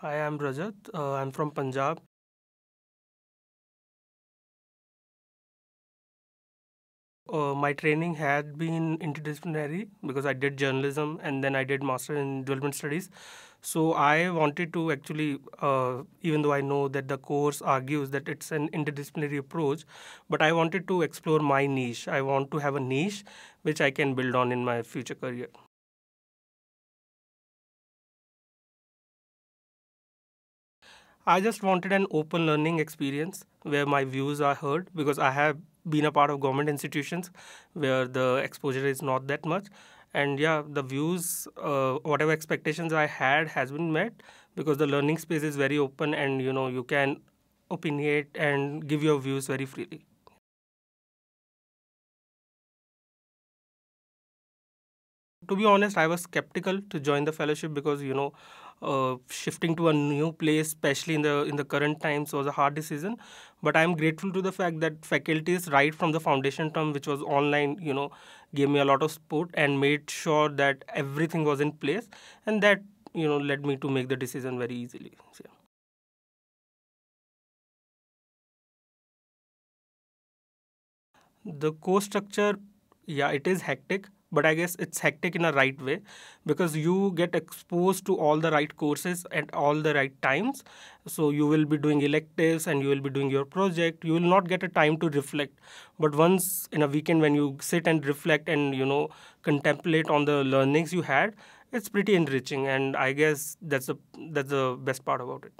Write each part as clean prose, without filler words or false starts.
Hi, I'm Rajat. I'm from Punjab. My training had been interdisciplinary because I did journalism and then I did master in development studies. So I wanted to actually, even though I know that the course argues that it's an interdisciplinary approach, but I wanted to explore my niche. I want to have a niche which I can build on in my future career. I just wanted an open learning experience where my views are heard because I have been a part of government institutions where the exposure is not that much. And yeah, the views, whatever expectations I had has been met because the learning space is very open and you can opinionate and give your views very freely. To be honest, I was skeptical to join the fellowship because shifting to a new place, especially in the current times, was a hard decision. But I'm grateful to the fact that faculties, right from the foundation term, which was online, gave me a lot of support and made sure that everything was in place, and that led me to make the decision very easily. So, yeah. The course structure, yeah, it is hectic, but I guess it's hectic in a right way because you get exposed to all the right courses at all the right times. So you will be doing electives and you will be doing your project. You will not get a time to reflect. But once in a weekend, when you sit and reflect and contemplate on the learnings you had, it's pretty enriching, and I guess that's the best part about it.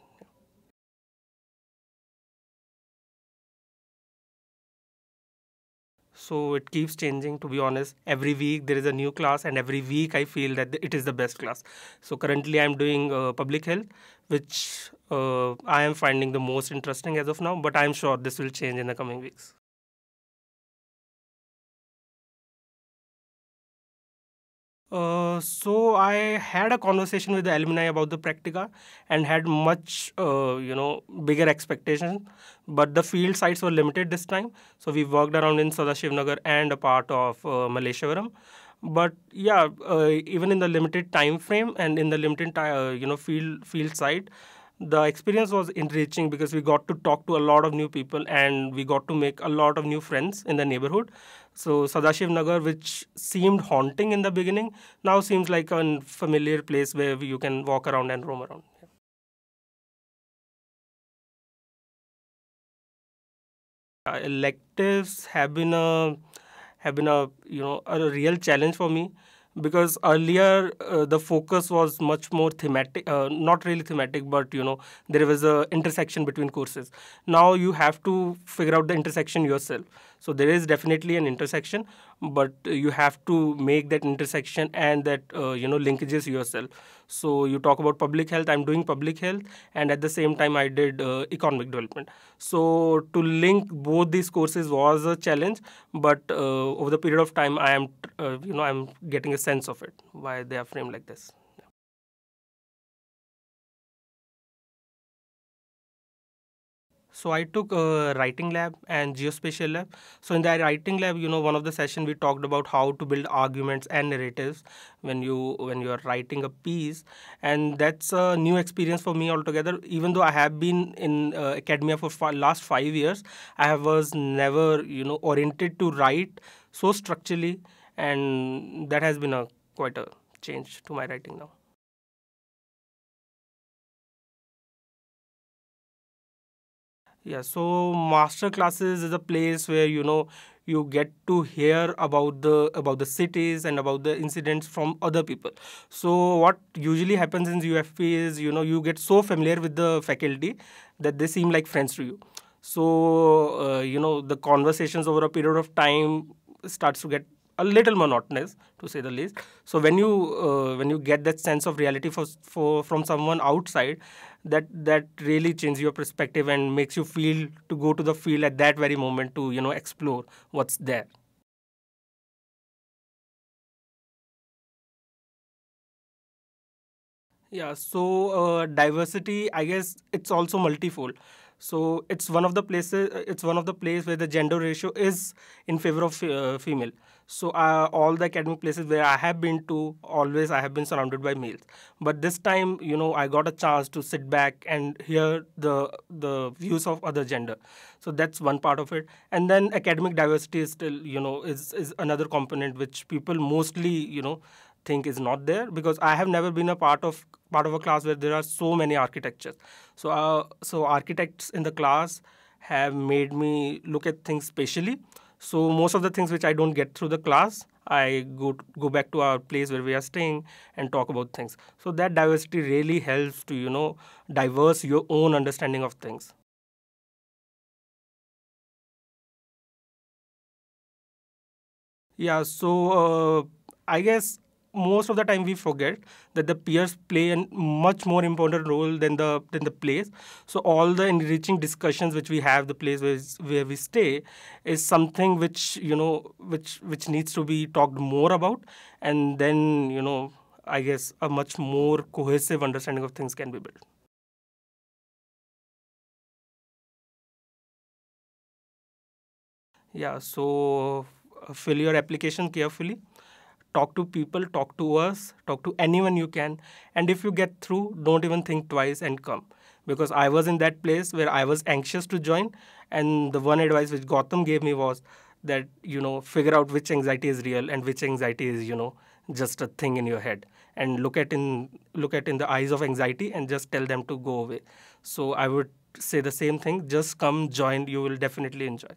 So it keeps changing, to be honest. Every week there is a new class, and every week I feel that it is the best class. So currently I'm doing public health, which I am finding the most interesting as of now, but I'm sure this will change in the coming weeks. So I had a conversation with the alumni about the practica and had much, bigger expectations. But the field sites were limited this time, so we worked around in Sadashivnagar and a part of Malleshwaram. But yeah, even in the limited time frame and in the limited field site, the experience was enriching because we got to talk to a lot of new people and we got to make a lot of new friends in the neighborhood. So Sadashiv Nagar, which seemed haunting in the beginning, now seems like a familiar place where you can walk around and roam around. Electives have been a a real challenge for me because earlier the focus was much more thematic, not really thematic, but there was a intersection between courses. Now you have to figure out the intersection yourself. So there is definitely an intersection, but you have to make that intersection and that linkages yourself. So you talk about public health. I'm doing public health, and at the same time I did economic development. So to link both these courses was a challenge, but over the period of time, I'm getting a sense of it why they are framed like this. So I took a writing lab and geospatial lab. So in that writing lab, one of the session we talked about how to build arguments and narratives when you are writing a piece, and that's a new experience for me altogether. Even though I have been in academia for last 5 years, was never oriented to write so structurally, and that has been a quite a change to my writing now. Yeah, so master classes is a place where you get to hear about the cities and about the incidents from other people. So what usually happens in UFP is you get so familiar with the faculty that they seem like friends to you. So the conversations over a period of time starts to get a little monotonous, to say the least. So when you get that sense of reality for from someone outside, that really changes your perspective and makes you feel to go to the field at that very moment to explore what's there. Yeah, so diversity, I guess it's also multifold. So it's one of the places. It's one of the place where the gender ratio is in favor of female. So all the academic places where I have been to, always I have been surrounded by males. But this time, I got a chance to sit back and hear the views of other gender. So that's one part of it. And then academic diversity is still, is another component which people mostly, think is not there, because I have never been a part of a class where there are so many architectures. So architects in the class have made me look at things spatially. So most of the things which I don't get through the class, I go back to our place where we are staying and talk about things. So that diversity really helps to diverse your own understanding of things. Yeah, so I guess most of the time we forget that the peers play a much more important role than the place. So all the enriching discussions which we have, the place where we stay, is something which which needs to be talked more about, and then I guess a much more cohesive understanding of things can be built. Yeah, so fill your application carefully. Talk to people, talk to us, talk to anyone you can. And if you get through, don't even think twice and come. Because I was in that place where I was anxious to join. And the one advice which Gotham gave me was that, figure out which anxiety is real and which anxiety is, just a thing in your head. And look at in the eyes of anxiety and just tell them to go away. So I would say the same thing. Just come, join, you will definitely enjoy.